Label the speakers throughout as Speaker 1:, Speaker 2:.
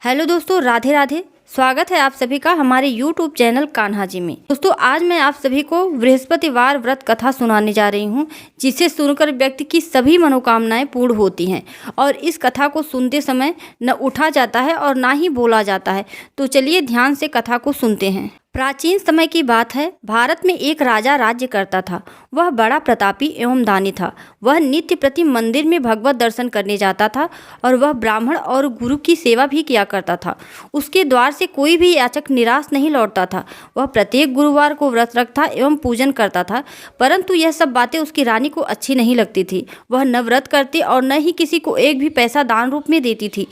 Speaker 1: Hello दोस्तों, राधे राधे। स्वागत है आप सभी का हमारे YouTube चैनल कान्हा जी में। दोस्तों, आज मैं आप सभी को बृहस्पतिवार व्रत कथा सुनाने जा रही हूँ, जिसे सुनकर व्यक्ति की सभी मनोकामनाएं पूर्ण होती हैं। और इस कथा को सुनते समय न उठा जाता है और ना ही बोला जाता है। तो चलिए ध्यान से कथा को सुनते हैं। प्राचीन समय की बात है। भारत में एक राजा राज्य करता था। वह बड़ा प्रतापी एवं दानी था। वह नित्य प्रति मंदिर में भगवत दर्शन करने जाता था और वह ब्राह्मण और गुरु की सेवा भी किया करता था। उसके द्वार से कोई भी याचक निराश नहीं लौटता था। वह प्रत्येक गुरुवार को व्रत रखता एवं पूजन करता था, परंतु यह सब बातें उसकी रानी को अच्छी नहीं लगती थी। वह न व्रत करती और न ही किसी को एक भी पैसा दान रूप में देती थी।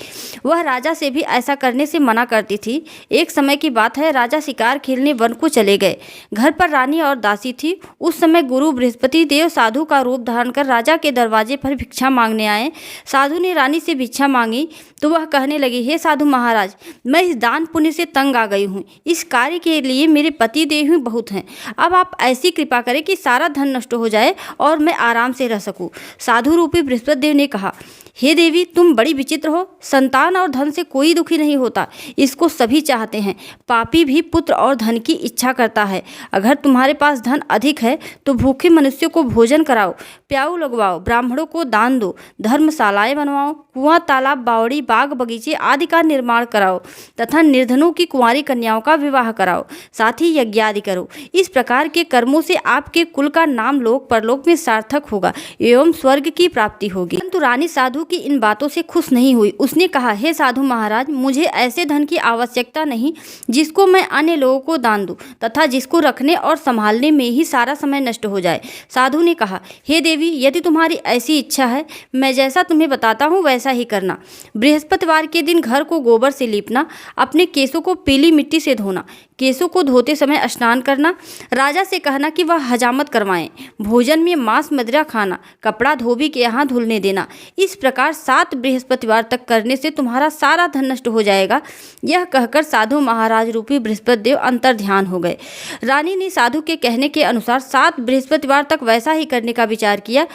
Speaker 1: वह राजा से भी ऐसा करने से मना करती थी। एक समय की बात है, राजा शिकार खेलने वन को चले गए। घर पर रानी और दासी थी। उस समय गुरु बृहस्पति देव साधु का रूप धारण कर राजा के दरवाजे पर भिक्षा मांगने आए। साधु ने रानी से भिक्षा मांगी तो वह कहने लगी, हे साधु महाराज, मैं इस दान पुण्य से तंग आ गई हूँ। इस कार्य के लिए मेरे पति देव ही बहुत हैं। अब आप ऐसी कृपा करें कि सारा धन नष्ट हो जाए और मैं आराम से रह सकूं। साधु रूपी बृहस्पति देव ने कहा, हे देवी, तुम बड़ी विचित्र हो। संतान और धन से कोई दुखी नहीं होता, इसको सभी चाहते हैं। पापी भी पुत्र और धन की इच्छा करता है। अगर तुम्हारे पास धन अधिक है तो भूखे मनुष्यों को भोजन कराओ, प्याऊ लगवाओ, ब्राह्मणों को दान दो, धर्मशालाएं बनवाओ, कुआं, तालाब, बावड़ी, बाग बगीचे आदि का निर्माण कराओ तथा निर्धनों की कुंवारी कन्याओं का विवाह कराओ, साथ ही यज्ञ आदि करो। इस प्रकार के कर्मों से आपके कुल का नाम लोक परलोक में सार्थक होगा एवं स्वर्ग की प्राप्ति होगी। परंतु रानी साधु की इन बातों से खुश नहीं हुई। उसने कहा, हे साधु महाराज, मुझे ऐसे धन की आवश्यकता नहीं जिसको मैं अन्य लोगों को दान दूं तथा जिसको रखने और संभालने में ही सारा समय नष्ट हो जाए। साधु ने कहा, हे देवी, यदि तुम्हारी ऐसी इच्छा है, मैं जैसा तुम्हें बताता हूँ वैसा ही करना। बृहस्पतिवार के दिन घर को गोबर से लीपना, अपने केसों को पीली मिट्टी से धोना, केसों को धोते समय स्नान करना, राजा से कहना कि वह हजामत करवाएं, भोजन में मांस मदिरा खाना, कपड़ा धोबी के यहाँ धुलने देना। इस प्रकार 7 बृहस्पतिवार तक करने से तुम्हारा सारा धन नष्ट हो जाएगा। यह कहकर साधु महाराज रूपी बृहस्पति देव अंतर ध्यान हो गए। रानी ने साधु के कहने के अनुसार 7 बृहस्पतिवार तक वैसा ही करने का विचार किया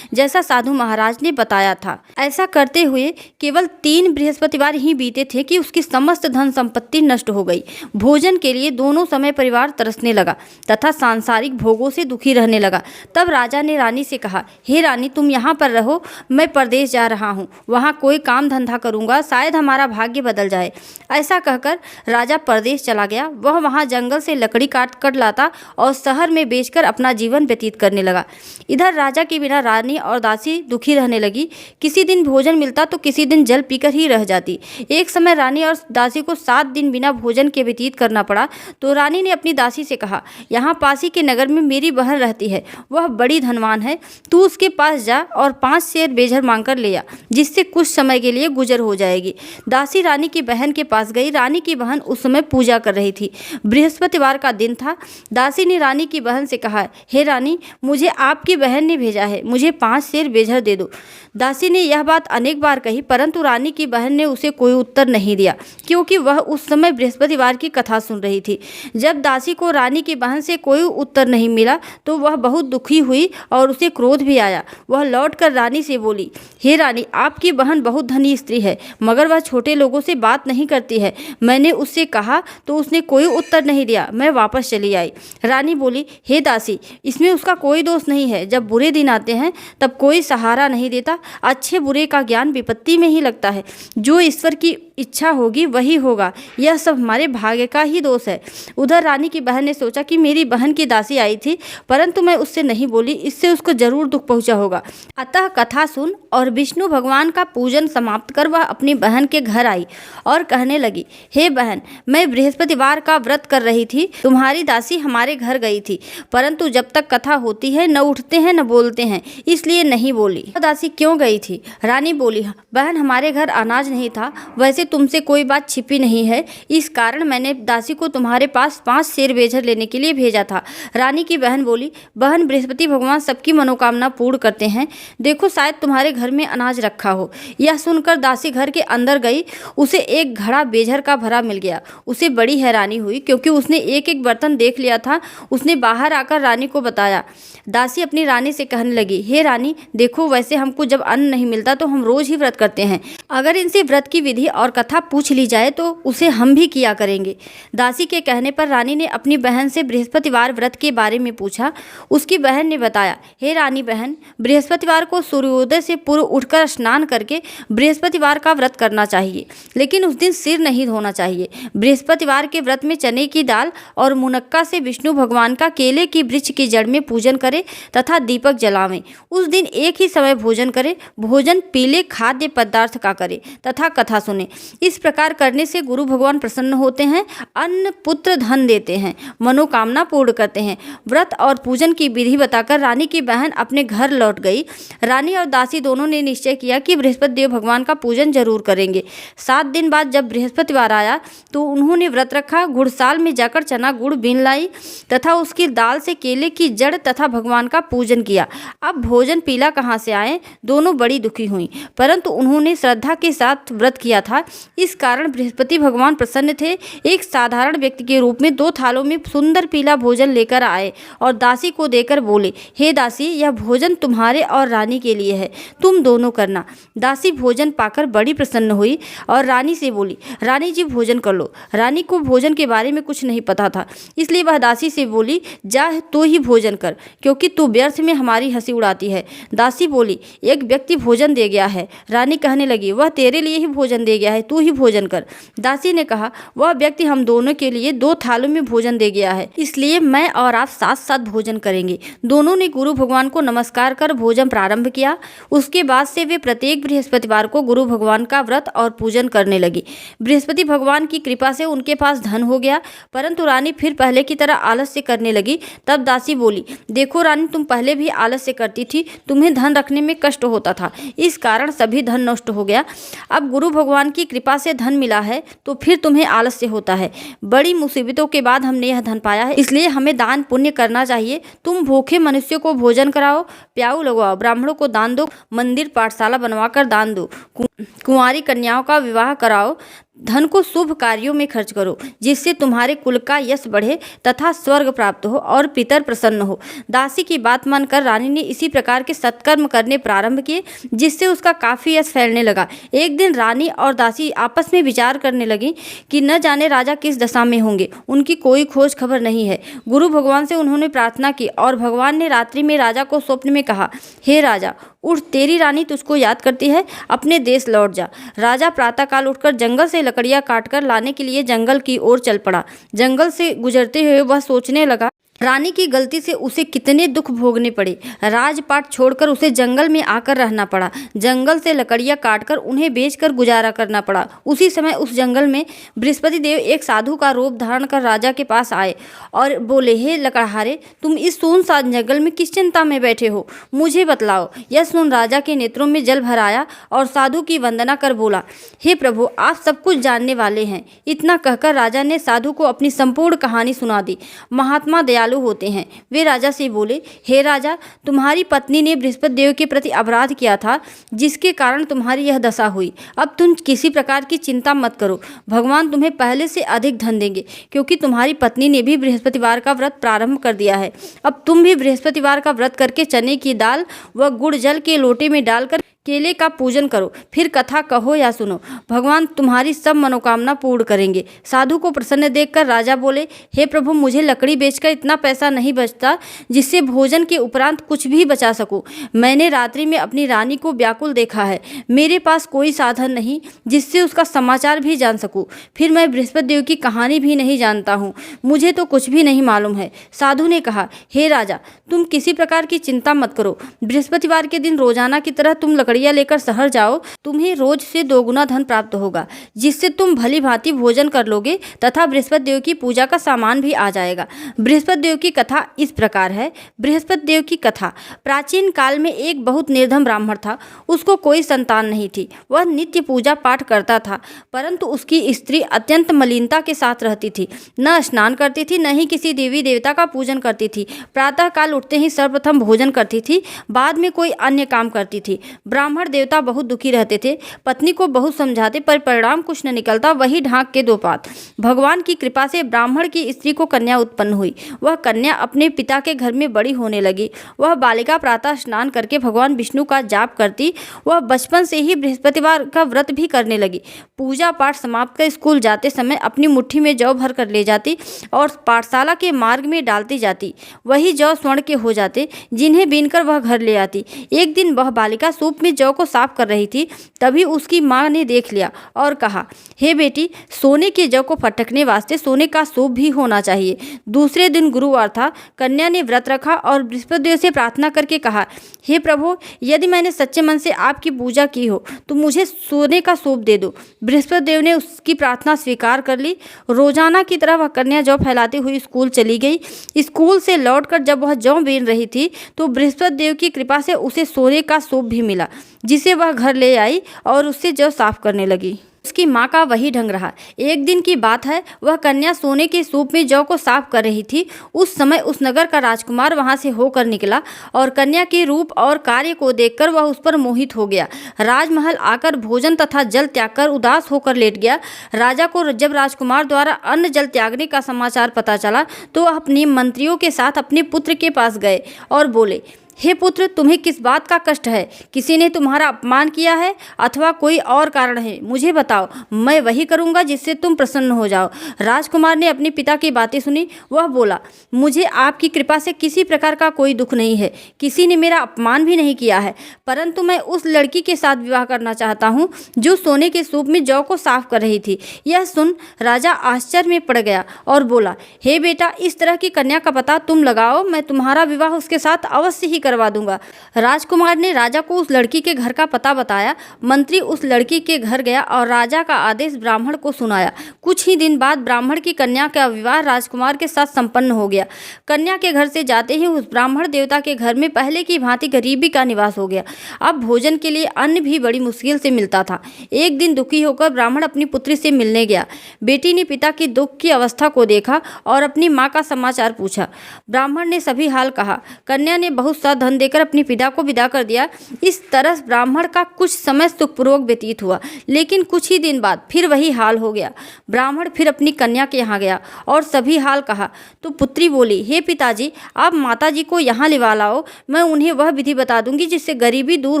Speaker 1: जैसा साधु महाराज ने बताया था। ऐसा करते हुए केवल 3 बृहस्पतिवार ही बीते थे कि उसकी समस्त धन संपत्ति नष्ट हो गई। भोजन के लिए दोनों समय परिवार तरसने लगा तथा सांसारिक भोगों से दुखी रहने लगा। तब राजा ने रानी से कहा, हे रानी, तुम यहाँ पर रहो, मैं परदेश जा रहा हूँ, वहाँ कोई काम धंधा करूँगा, शायद हमारा भाग्य बदल जाए। ऐसा कहकर राजा परदेश चला गया। वह वहाँ जंगल से लकड़ी काट कर लाता और शहर में बेचकर अपना जीवन व्यतीत करने लगा। इधर राजा के बिना रानी और दासी दुखी रहने लगी। किसी दिन भोजन मिलता तो किसी दिन जल पीकर ही रह जाती। एक समय रानी और दासी को 7 दिन बिना भोजन के व्यतीत करना पड़ा। तो रानी ने अपनी दासी से कहा, यहाँ पासी के नगर में मेरी बहन रहती है, वह बड़ी धनवान है, तू उसके पास जा और 5 सेर बेझर मांगकर ले आ, जिससे कुछ समय के लिए गुजर हो जाएगी। दासी रानी की बहन के पास गई। रानी की बहन उस समय पूजा कर रही थी। बृहस्पतिवार का दिन था। दासी ने रानी की बहन से कहा, हे रानी, मुझे आपकी बहन ने भेजा है, मुझे 5 सेर बेझर दे दो। दासी ने यह बात अनेक बार कही, परंतु रानी की बहन ने उसे कोई उत्तर नहीं दिया, क्योंकि वह उस समय बृहस्पतिवार की कथा सुन रही थी। जब दासी को रानी की बहन से कोई उत्तर नहीं मिला तो वह बहुत दुखी हुई और उसे क्रोध भी आया। वह लौटकर रानी से बोली, हे रानी, आपकी बहन बहुत धनी स्त्री है, मगर वह छोटे लोगों से बात नहीं करती है। मैंने उससे कहा तो उसने कोई उत्तर नहीं दिया। मैं वापस चली आई। रानी बोली, हे दासी, इसमें उसका कोई दोष नहीं है। जब बुरे दिन आते हैं तब कोई सहारा नहीं देता। अच्छे बुरे का ज्ञान विपत्ति में ही लगता है। जो ईश्वर की इच्छा होगी वही होगा। यह सब हमारे भाग्य का ही दोष है। उधर रानी की बहन ने सोचा कि मेरी बहन की दासी आई थी, परंतु मैं उससे नहीं बोली, इससे उसको जरूर दुख पहुंचा होगा। अतः कथा सुन और विष्णु भगवान का पूजन समाप्त कर वह अपनी बहन के घर आई और कहने लगी, हे बहन, मैं बृहस्पतिवार का व्रत कर रही थी। तुम्हारी दासी हमारे घर गई थी, परंतु जब तक कथा होती है न उठते हैं न बोलते हैं, इसलिए नहीं बोली। दासी क्यों गई थी? रानी बोली, बहन, हमारे घर अनाज नहीं था। वैसे तुमसे कोई बात छिपी नहीं है, इस कारण मैंने दासी को तुम्हारे पास 5 सेर बेझर लेने के लिए भेजा था। रानी की बहन बोली, बहन, बृहस्पति भगवान सबकी मनोकामना पूर्ण करते हैं। देखो, शायद तुम्हारे घर में अनाज रखा हो। यह सुनकर दासी घर के अंदर गई। उसे एक घड़ा बेझर का भरा मिल गया। उसे बड़ी हैरानी हुई, क्योंकि उसने एक एक बर्तन देख लिया था। उसने बाहर आकर रानी को बताया। दासी अपनी रानी से कहने लगी, हे रानी, देखो, वैसे हमको जब अन्न नहीं मिलता तो हम रोज ही व्रत करते हैं। अगर इनसे व्रत की विधि और कथा पूछ ली जाए तो उसे हम भी किया करेंगे। दासी के कहने पर रानी ने अपनी बहन से बृहस्पतिवार व्रत के बारे में पूछा। उसकी बहन ने बताया, हे रानी बहन, बृहस्पतिवार को सूर्योदय से पूर्व उठकर स्नान करके बृहस्पतिवार का व्रत करना चाहिए, लेकिन उस दिन सिर नहीं धोना चाहिए। बृहस्पतिवार के व्रत में चने की दाल और मुनक्का से विष्णु भगवान का केले की वृक्ष की जड़ में पूजन करें तथा दीपक जलावें। उस दिन एक ही समय भोजन करें। भोजन पीले खाद्य पदार्थ का करें तथा कथा सुने। इस प्रकार करने से गुरु भगवान प्रसन्न होते हैं, अन्न पुत्र धन देते हैं, मनोकामना पूर्ण करते हैं। व्रत और पूजन की विधि बताकर रानी की बहन अपने घर लौट गई। रानी और दासी दोनों ने निश्चय किया कि बृहस्पति देव भगवान का पूजन जरूर करेंगे। 7 दिन बाद जब बृहस्पतिवार आया तो उन्होंने व्रत रखा। घुड़साल में जाकर चना गुड़ बीन लाई तथा उसकी दाल से केले की जड़ तथा भगवान का पूजन किया। अब भोजन पीला कहाँ से आए? दोनों बड़ी दुखी हुई, परंतु उन्होंने श्रद्धा के साथ व्रत किया था, इस कारण बृहस्पति भगवान प्रसन्न थे। एक साधारण व्यक्ति के रूप में 2 थालों में सुंदर पीला भोजन लेकर आए और दासी को देकर बोले, हे दासी, यह भोजन तुम्हारे और रानी के लिए है, तुम दोनों करना। दासी भोजन पाकर बड़ी प्रसन्न हुई और रानी से बोली, रानी जी भोजन कर लो। रानी को भोजन के बारे में कुछ नहीं पता था, इसलिए वह दासी से बोली, जा तो ही भोजन कर, क्योंकि तू व्यर्थ में हमारी हंसी उड़ाती है। दासी बोली, एक व्यक्ति भोजन दे गया है। रानी कहने लगी, वह तेरे लिए ही भोजन दे गया है, तू ही भोजन कर। दासी ने कहा, वह व्यक्ति हम दोनों के लिए 2 थालों में भोजन दे गया है, इसलिए मैं और आप साथ साथ भोजन करेंगे। दोनों ने गुरु भगवान को नमस्कार कर भोजन प्रारंभ किया। उसके बाद से वे प्रत्येक बृहस्पतिवार को गुरु भगवान का व्रत और पूजन करने लगी। बृहस्पति भगवान की कृपा से उनके पास धन हो गया, परंतु रानी फिर पहले की तरह आलस्य करने लगी। तब दासी बोली, देखो रानी, तुम पहले भी आलस्य करती थी, तुम्हें धन रखने में कष्ट होता था, इस कारण सभी धन नष्ट हो गया। अब गुरु भगवान की कृपा से धन मिला है तो फिर तुम्हें आलस्य होता है। बड़ी मुसीबतों के बाद हमने यह धन पाया है, इसलिए हमें दान पुण्य करना चाहिए। तुम भूखे मनुष्य को भोजन कराओ, प्याऊ लगवाओ, ब्राह्मणों को दान दो, मंदिर पाठशाला बनवाकर दान दो, कुंवारी कन्याओं का विवाह कराओ, धन को शुभ कार्यों में खर्च करो, जिससे तुम्हारे कुल का यश बढ़े तथा स्वर्ग प्राप्त हो और पितर प्रसन्न हो। दासी की बात मानकर रानी ने इसी प्रकार के सत्कर्म करने प्रारंभ किए, जिससे उसका काफी यश फैलने लगा। एक दिन रानी और दासी आपस में विचार करने लगी कि न जाने राजा किस दशा में होंगे, उनकी कोई खोज खबर नहीं है। गुरु भगवान से उन्होंने प्रार्थना की और भगवान ने रात्रि में राजा को स्वप्न में कहा, हे राजा, उठ, तेरी रानी तुझको याद करती है, अपने देश लौट जा। राजा प्रातःकाल उठकर जंगल से लकड़ियां काटकर लाने के लिए जंगल की ओर चल पड़ा। जंगल से गुजरते हुए वह सोचने लगा, रानी की गलती से उसे कितने दुख भोगने पड़े। राजपाट छोड़कर उसे जंगल में आकर रहना पड़ा। जंगल से लकड़ियां काटकर उन्हें बेचकर गुजारा करना पड़ा। उसी समय उस जंगल में बृहस्पति देव एक साधु का रूप धारण कर राजा के पास आए और बोले, हे लकड़हारे, तुम इस सुनसान जंगल में किस चिंता में बैठे हो, मुझे बतलाओ। यह सुन राजा के नेत्रों में जल भर आया और साधु की वंदना कर बोला, हे प्रभु, आप सब कुछ जानने वाले हैं। इतना कहकर राजा ने साधु को अपनी संपूर्ण कहानी सुना दी। महात्मा दयालु होते हैं। वे राजा से बोले, हे राजा, तुम्हारी पत्नी ने बृहस्पति देव के प्रति अपराध किया था, जिसके कारण तुम्हारी यह दशा हुई। अब तुम किसी प्रकार की चिंता मत करो, भगवान तुम्हें पहले से अधिक धन देंगे, क्योंकि तुम्हारी पत्नी ने भी बृहस्पतिवार का व्रत प्रारंभ कर दिया है। अब तुम भी बृहस्पतिवार का व्रत करके चने की दाल व गुड़ जल के लोटे में डालकर केले का पूजन करो, फिर कथा कहो या सुनो, भगवान तुम्हारी सब मनोकामना पूर्ण करेंगे। साधु को प्रसन्न देखकर राजा बोले, हे प्रभु, मुझे लकड़ी बेचकर इतना पैसा नहीं बचता जिससे भोजन के उपरांत कुछ भी बचा सकूं। मैंने रात्रि में अपनी रानी को व्याकुल देखा है, मेरे पास कोई साधन नहीं जिससे उसका समाचार भी जान सकूं। फिर मैं बृहस्पति देव की कहानी भी नहीं जानता हूँ, मुझे तो कुछ भी नहीं मालूम है। साधु ने कहा, हे राजा, तुम किसी प्रकार की चिंता मत करो। बृहस्पतिवार के दिन रोजाना की तरह तुम लकड़ियां लेकर शहर जाओ, तुम्हें रोज से 2 गुना धन प्राप्त होगा, जिससे तुम भली भांति भोजन कर लोगे तथा बृहस्पति देव की पूजा का सामान भी आ जाएगा। बृहस्पति देव की कथा इस प्रकार है। बृहस्पति देव की कथा। प्राचीन काल में एक बहुत निर्धन ब्राह्मण था। उसको कोई संतान नहीं थी। वह नित्य पूजा पाठ करता था, परंतु उसकी स्त्री अत्यंत मलिनता के साथ रहती थी, न स्नान करती थी, न ही किसी देवी देवता का पूजन करती थी। प्रातः काल उठते ही सर्वप्रथम भोजन करती थी, बाद में कोई अन्य काम करती थी। ब्राह्मण देवता बहुत दुखी रहते थे। पत्नी को बहुत समझाते पर परिणाम कुछ न निकलता, वही ढांक के दो पात। भगवान की कृपा से ब्राह्मण की स्त्री को कन्या उत्पन्न हुई। वह कन्या अपने पिता के घर में बड़ी होने लगी। वह बालिका प्रातः स्नान करके भगवान विष्णु का जाप करती। वह बचपन से ही बृहस्पतिवार का व्रत भी करने लगी। पूजा पाठ समाप्त कर स्कूल जाते समय अपनी मुट्ठी में जौ भर कर ले जाती और पाठशाला के मार्ग में डालती जाती। वही जौ स्वर्ण के हो जाते, जिन्हें बीनकर वह घर ले आती। एक दिन वह बालिका सूप में जौ को साफ कर रही थी, तभी उसकी माँ ने देख लिया और कहा, हे बेटी, सोने के जौ को फटकने वास्ते सोने का सूप भी होना चाहिए। दूसरे दिन गुरुवार था। कन्या ने व्रत रखा और बृहस्पति देव से प्रार्थना करके कहा, हे प्रभु, यदि मैंने सच्चे मन से आपकी पूजा की हो तो मुझे सोने का सूप दे दो। बृहस्पति देव ने उसकी प्रार्थना स्वीकार कर ली। रोजाना की तरह वह कन्या जौ फैलाती हुई स्कूल चली गई। स्कूल से लौटकर जब वह जौ बीन रही थी तो बृहस्पति देव की कृपा से उसे सोने का सूप भी मिला, जिसे वह घर ले आई और उससे जौ साफ करने लगी। उसकी माँ का वही ढंग रहा। एक दिन की बात है, वह कन्या सोने के सूप में जौ को साफ कर रही थी। उस समय उस नगर का राजकुमार वहां से होकर निकला और कन्या के रूप और कार्य को देखकर वह उस पर मोहित हो गया। राजमहल आकर भोजन तथा जल त्याग कर उदास होकर लेट गया। राजा को जब राजकुमार द्वारा अन्न जल त्यागने का समाचार पता चला तो वह अपने मंत्रियों के साथ अपने पुत्र के पास गए और बोले, हे पुत्र, तुम्हें किस बात का कष्ट है? किसी ने तुम्हारा अपमान किया है अथवा कोई और कारण है? मुझे बताओ, मैं वही करूंगा जिससे तुम प्रसन्न हो जाओ। राजकुमार ने अपने पिता की बातें सुनी। वह बोला, मुझे आपकी कृपा से किसी प्रकार का कोई दुख नहीं है। किसी ने मेरा अपमान भी नहीं किया है, परंतु मैं उस लड़की के साथ विवाह करना चाहता हूँ जो सोने के सूप में जौ को साफ कर रही थी। यह सुन राजा आश्चर्य में पड़ गया और बोला, हे बेटा, इस तरह की कन्या का पता तुम लगाओ, मैं तुम्हारा विवाह उसके साथ अवश्य ही करवा दूंगा। राजकुमार ने राजा को उस लड़की के घर का पता बताया। मंत्री उस लड़की के घर गया और राजा का आदेश ब्राह्मण को सुनाया। कुछ ही दिन बाद ब्राह्मण की कन्या का विवाह राजकुमार के साथ संपन्न हो गया। कन्या के घर से जाते ही उस ब्राह्मण देवता के घर में पहले की भांति गरीबी का निवास हो गया। अब भोजन के लिए अन्न भी बड़ी मुश्किल से मिलता था। एक दिन दुखी होकर ब्राह्मण अपनी पुत्री से मिलने गया। बेटी ने पिता की दुख की अवस्था को देखा और अपनी माँ का समाचार पूछा। ब्राह्मण ने सभी हाल कहा। कन्या ने बहुत सा धन देकर अपने पिता को विदा कर दिया। इस तरह ब्राह्मण का कुछ समय सुखपूर्वक व्यतीत हुआ, लेकिन कुछ ही दिन बाद फिर वही हाल हो गया। ब्राह्मण फिर अपनी कन्या के यहाँ गया और सभी हाल कहा तो पुत्री बोली, हे पिताजी, आप माताजी को यहाँ लिवा लाओ, मैं उन्हें वह विधि बता दूंगी जिससे गरीबी दूर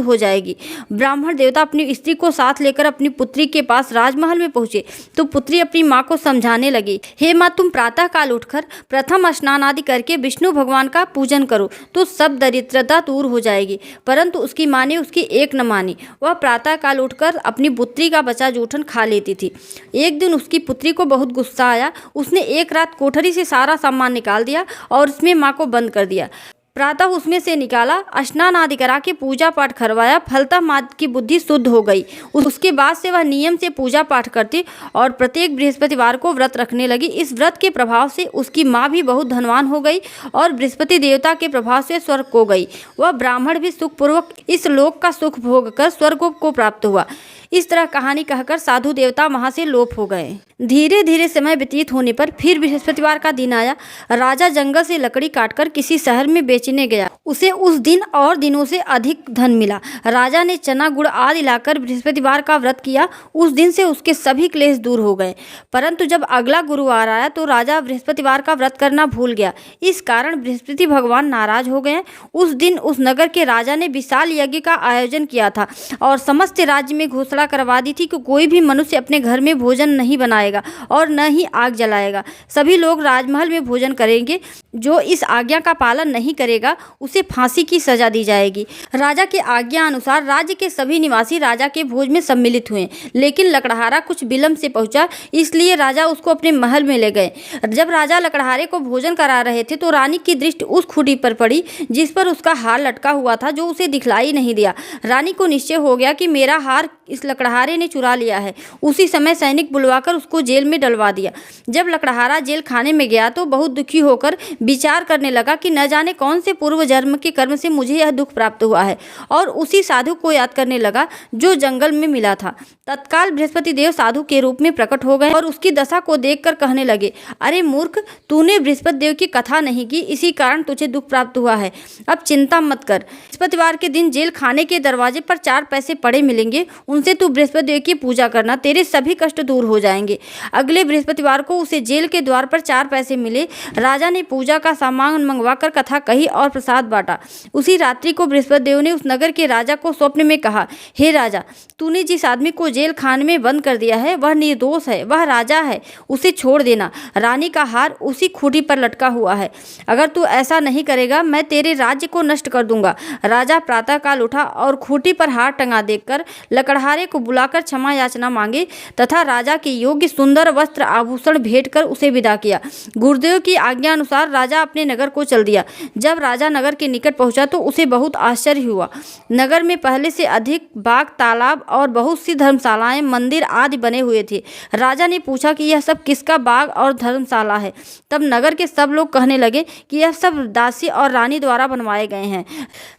Speaker 1: हो जाएगी। ब्राह्मण देवता अपनी स्त्री को साथ लेकर अपनी पुत्री के पास राजमहल में पहुंचे तो पुत्री अपनी माँ को समझाने लगी, हे माँ, तुम प्रातः काल उठकर प्रथम स्नान आदि करके विष्णु भगवान का पूजन करो तो सब दरिद्रता दूर हो जाएगी। परंतु उसकी माँ ने उसकी एक न मानी। वह प्रातः काल उठकर अपनी पुत्री का बचा जूठन खा लेती थी। एक दिन उसकी पुत्री को बहुत गुस्सा आया। उसने एक रात कोठरी से सारा सामान निकाल दिया और उसमें माँ को बंद कर दिया। प्रातः उसमें से निकाला, स्नान आदि करा के पूजा पाठ करवाया। फलतः माँ की बुद्धि शुद्ध हो गई। उसके बाद से वह नियम से पूजा पाठ करती और प्रत्येक बृहस्पतिवार को व्रत रखने लगी। इस व्रत के प्रभाव से उसकी माँ भी बहुत धनवान हो गई और बृहस्पति देवता के प्रभाव से स्वर्ग को गई। वह ब्राह्मण भी सुखपूर्वक इस लोक का सुख भोग कर स्वर्ग को प्राप्त हुआ। इस तरह कहानी कहकर साधु देवता वहां से लोप हो गए। धीरे धीरे समय व्यतीत होने पर फिर बृहस्पतिवार का दिन आया। राजा जंगल से लकड़ी काटकर किसी शहर में बेचने गया। उसे उस दिन और दिनों से अधिक धन मिला। राजा ने चना गुड़ आदि लाकर बृहस्पतिवार का व्रत किया। उस दिन से उसके सभी क्लेश दूर हो गए। परंतु जब अगला गुरुवार आया तो राजा बृहस्पतिवार का व्रत करना भूल गया। इस कारण बृहस्पति भगवान नाराज हो गए। उस दिन उस नगर के राजा ने विशाल यज्ञ का आयोजन किया था और समस्त राज्य में घोषणा करवा दी थी कि कोई भी मनुष्य अपने घर में भोजन नहीं बनाएगा और न ही आग जलाएगा। सभी लोग राजमहल में भोजन करेंगे। जो इस आज्ञा का पालन नहीं करेगा उसे फांसी की सजा दी जाएगी। राजा के आज्ञा अनुसार राज्य के सभी निवासी राजा के भोज में सम्मिलित हुए, लेकिन लकड़हारा कुछ विलंब से पहुंचा, इसलिए राजा उसको अपने महल में ले गए। जब राजा लकड़हारे को भोजन करा रहे थे तो रानी की दृष्टि उस खूंटी पर पड़ी जिस पर उसका हार लटका हुआ था, जो उसे दिखलाई नहीं दिया। रानी को निश्चय हो गया कि मेरा हार इस लकड़हारे ने चुरा लिया है। उसी समय सैनिक बुलवाकर उसको जेल में डलवा दिया। जब लकड़हारा जेल खाने में गया तो बहुत दुखी होकर विचार करने लगा कि न जाने कौन से पूर्व जन्म के कर्म से मुझे यह दुख प्राप्त हुआ है, और उसी साधु को याद करने लगा जो जंगल में मिला था। तत्काल बृहस्पति देव साधु के रूप में प्रकट हो गए और उसकी दशा को देखकर कहने लगे, अरे मूर्ख, तूने बृहस्पति देव की कथा नहीं की, इसी कारण तुझे दुख प्राप्त हुआ है। अब चिंता मत कर, बृहस्पतिवार के दिन जेल खाने के दरवाजे पर 4 पैसे पड़े मिलेंगे, उनसे तू बृहस्पति देव की पूजा करना, तेरे सभी कष्ट दूर हो जाएंगे। अगले बृहस्पतिवार को उसे जेल के द्वार पर 4 पैसे मिले। राजा ने पूजा का सामान मंगवाकर कथा कही और प्रसाद बांटा। उसी रात्रि को बृहस्पति देव ने उस नगर के राजा को स्वप्न में कहा, हे राजा, तूने जिस आदमी को जेल खाने में बंद कर दिया है वह निर्दोष है, वह राजा है, उसे छोड़ देना। रानी का हार उसी खूंटी पर लटका हुआ है। अगर तू ऐसा नहीं करेगा मैं तेरे राज्य को नष्ट कर दूंगा। राजा प्रातःकाल उठा और खूंटी पर हार टंगा देखकर लकड़हारे को बुलाकर क्षमा याचना मांगे तथा राजा के योग्य सुंदर वस्त्र आभूषण भेंट कर उसे विदा किया। गुरुदेव की आज्ञा अनुसार राजा अपने नगर को चल दिया। जब राजा नगर के निकट पहुंचा तो उसे बहुत आश्चर्य हुआ। नगर में पहले से अधिक बाग, तालाब और बहुत सी धर्मशालाएं, मंदिर आदि बने हुए थे। राजा ने पूछा कि यह सब किसका बाग और धर्मशाला है। तब नगर के सब लोग कहने लगे कि यह सब दासी और रानी द्वारा बनवाए गए हैं।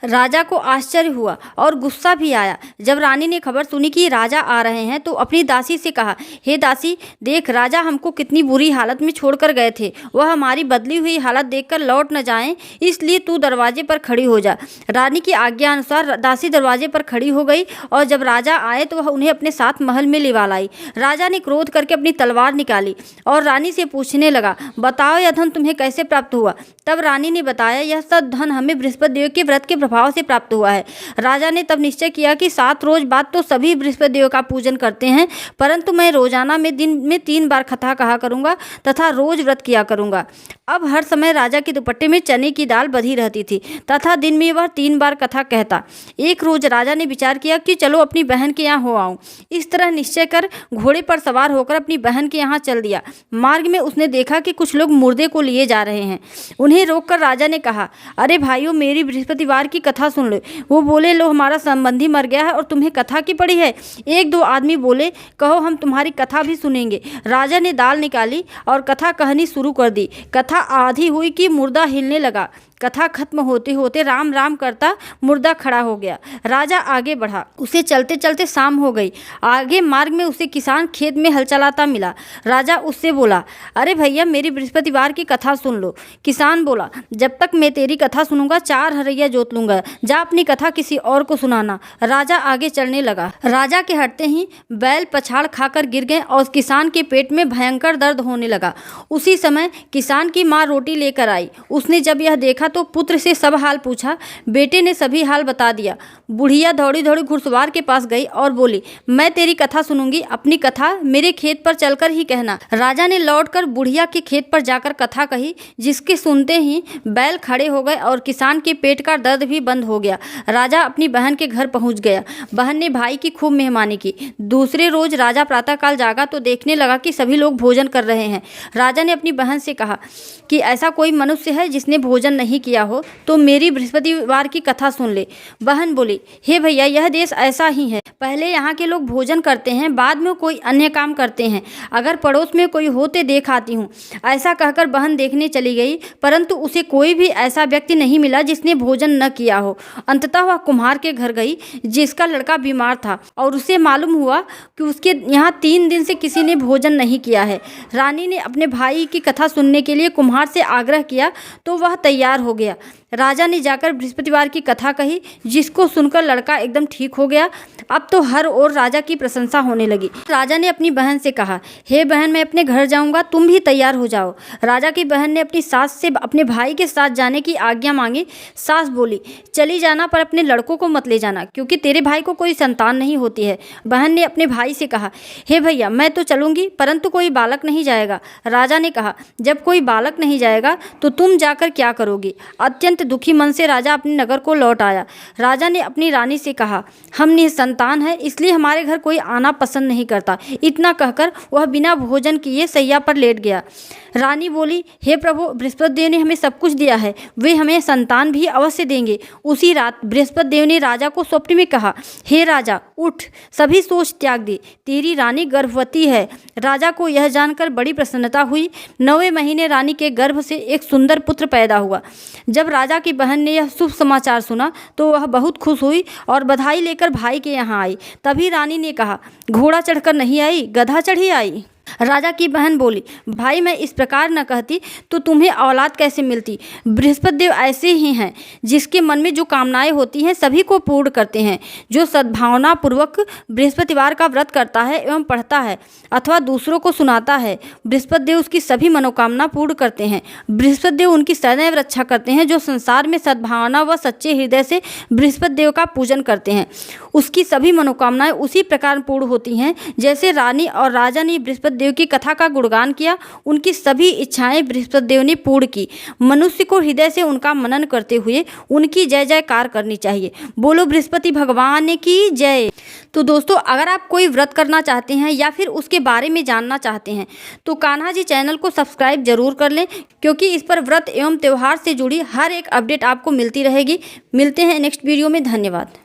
Speaker 1: राजा को आश्चर्य हुआ और गुस्सा भी आया। जब रानी ने खबर सुनी कि राजा आ रहे हैं तो अपनी दासी से कहा, हे दासी, देख राजा हमको कितनी बुरी हालत में छोड़कर गए थे, वह हमारी बदली हुई हालत देखकर लौट न जाएं, इसलिए तू दरवाजे पर खड़ी हो जा। रानी की आज्ञा अनुसार दासी दरवाजे पर खड़ी हो गई और जब राजा आए तो वह उन्हें अपने साथ महल में लिवा लाई। राजा ने क्रोध करके अपनी तलवार निकाली और रानी से पूछने लगा, बताओ यह धन तुम्हें कैसे प्राप्त हुआ। तब रानी ने बताया, यह सब धन हमें बृहस्पति देव के व्रत के प्रभाव से प्राप्त हुआ है। राजा ने तब निश्चय किया कि 7 रोज बाद तो सभी बृहस्पति देव का पूजन करते हैं, परंतु मैं रोजाना में दिन में 3 बार कथा कहा करूंगा तथा रोज व्रत किया करूंगा। अब हर समय राजा के दुपट्टे में चने की दाल बधी रहती थी तथा दिन में वह 3 बार कथा कहता। एक रोज राजा ने विचार किया कि चलो अपनी बहन के यहाँ हो आऊं। इस तरह निश्चय कर घोड़े पर सवार होकर अपनी बहन के यहाँ चल दिया। मार्ग में उसने देखा कि कुछ लोग मुर्दे को लिए जा रहे हैं। उन्हें रोककर राजा ने कहा, अरे भाइयों, मेरी बृहस्पतिवार की कथा सुन लो। वो बोले, लो हमारा संबंधी मर गया है और तुम्हें कथा की पड़ी है। 1-2 आदमी बोले, कहो हम तुम्हारी कथा भी सुनेंगे। राजा ने दाल निकाली और कथा कहनी शुरू कर दी। कथा आधी हुई कि मुर्दा हिलने लगा। कथा खत्म होते होते राम राम करता मुर्दा खड़ा हो गया। राजा आगे बढ़ा। उसे चलते चलते शाम हो गई। आगे मार्ग में उसे किसान खेत में हल चलाता मिला। राजा उससे बोला, अरे भैया, मेरी बृहस्पतिवार की कथा सुन लो। किसान बोला, जब तक मैं तेरी कथा सुनूंगा 4 हरैया जोत लूंगा, जा अपनी कथा किसी और को सुनाना। राजा आगे चलने लगा। राजा के हटते ही बैल पछाड़ खाकर गिर गए और किसान के पेट में भयंकर दर्द होने लगा। उसी समय किसान की माँ रोटी लेकर आई। उसने जब यह देखा तो पुत्र से सब हाल पूछा। बेटे ने सभी हाल बता दिया। बुढ़िया दौड़ी दौड़ी घुड़सवार के पास गई और बोली, मैं तेरी कथा सुनूंगी, अपनी कथा मेरे खेत पर चलकर ही कहना। राजा ने लौटकर बुढ़िया के खेत पर जाकर कथा कही, जिसके सुनते ही बैल खड़े हो गए और किसान के पेट का दर्द भी बंद हो गया। राजा अपनी बहन के घर पहुंच गया। बहन ने भाई की खूब मेहमानी की। दूसरे रोज राजा प्रातःकाल जागा तो देखने लगा कि सभी लोग भोजन कर रहे हैं। राजा ने अपनी बहन से कहा कि ऐसा कोई मनुष्य है जिसने भोजन नहीं किया हो तो मेरी बृहस्पतिवार की कथा सुन ले। बहन बोली, हे भैया, यह देश ऐसा ही है, पहले यहाँ के लोग भोजन करते हैं, बाद में कोई अन्य काम करते हैं। अगर पड़ोस में कोई होते देख आती हूँ। ऐसा कहकर बहन देखने चली गई, परंतु उसे कोई भी ऐसा व्यक्ति नहीं मिला जिसने भोजन न किया हो। अंततः वह कुम्हार के घर गई जिसका लड़का बीमार था और उसे मालूम हुआ कि उसके यहाँ 3 दिन से किसी ने भोजन नहीं किया है। रानी ने अपने भाई की कथा सुनने के लिए कुम्हार से आग्रह किया तो वह तैयार हो गया। राजा ने जाकर बृहस्पतिवार की कथा कही, जिसको सुनकर लड़का एकदम ठीक हो गया। अब तो हर ओर राजा की प्रशंसा होने लगी। राजा ने अपनी बहन से कहा, हे बहन, मैं अपने घर जाऊंगा, तुम भी तैयार हो जाओ। राजा की बहन ने अपनी सास से अपने भाई के साथ जाने की आज्ञा मांगी। सास बोली, चली जाना, पर अपने लड़कों को मत ले जाना, क्योंकि तेरे भाई को कोई संतान नहीं होती है। बहन ने अपने भाई से कहा, हे भैया, मैं तो चलूंगी, परंतु कोई बालक नहीं जाएगा। राजा ने कहा, जब कोई बालक नहीं जाएगा तो तुम जाकर क्या करोगी। अत्यंत दुखी मन से राजा अपने नगर को लौट आया। राजा ने अपनी रानी से कहा, हम निसंतान है, इसलिए हमारे घर कोई आना पसंद नहीं करता। इतना कहकर वह बिना भोजन किए सैया पर लेट गया। रानी बोली, हे प्रभु, बृहस्पति देव ने हमें सब कुछ दिया है, वे हमें संतान भी अवश्य देंगे। उसी रात बृहस्पति देव ने राजा को स्वप्न में कहा, हे राजा, उठ, सभी सोच त्याग दे, तेरी रानी गर्भवती है। राजा को यह जानकर बड़ी प्रसन्नता हुई। 9वें महीने रानी के गर्भ से एक सुंदर पुत्र पैदा हुआ। जब राजा की बहन ने यह शुभ समाचार सुना तो वह बहुत खुश हुई और बधाई लेकर भाई के यहाँ आई। तभी रानी ने कहा, घोड़ा चढ़कर नहीं आई, गधा चढ़ी आई। राजा की बहन बोली, भाई, मैं इस प्रकार न कहती तो तुम्हें औलाद कैसे मिलती। बृहस्पति देव ऐसे ही हैं, जिसके मन में जो कामनाएं होती हैं सभी को पूर्ण करते हैं। जो सद्भावना पूर्वक बृहस्पतिवार का व्रत करता है एवं पढ़ता है अथवा दूसरों को सुनाता है, बृहस्पति देव उसकी सभी मनोकामना पूर्ण करते हैं। बृहस्पति देव उनकी सदैव रक्षा करते हैं। जो संसार में सद्भावना व सच्चे हृदय से बृहस्पति देव का पूजन करते हैं, उसकी सभी मनोकामनाएं उसी प्रकार पूर्ण होती हैं जैसे रानी और राजा ने बृहस्पति देव की कथा का गुणगान किया। उनकी सभी इच्छाएं बृहस्पति देव ने पूर्ण की। मनुष्य को हृदय से उनका मनन करते हुए उनकी जय जयकार करनी चाहिए। बोलो बृहस्पति भगवान की जय। तो दोस्तों, अगर आप कोई व्रत करना चाहते हैं या फिर उसके बारे में जानना चाहते हैं तो कान्हा जी चैनल को सब्सक्राइब जरूर कर लें, क्योंकि इस पर व्रत एवं त्यौहार से जुड़ी हर एक अपडेट आपको मिलती रहेगी। मिलते हैं नेक्स्ट वीडियो में। धन्यवाद।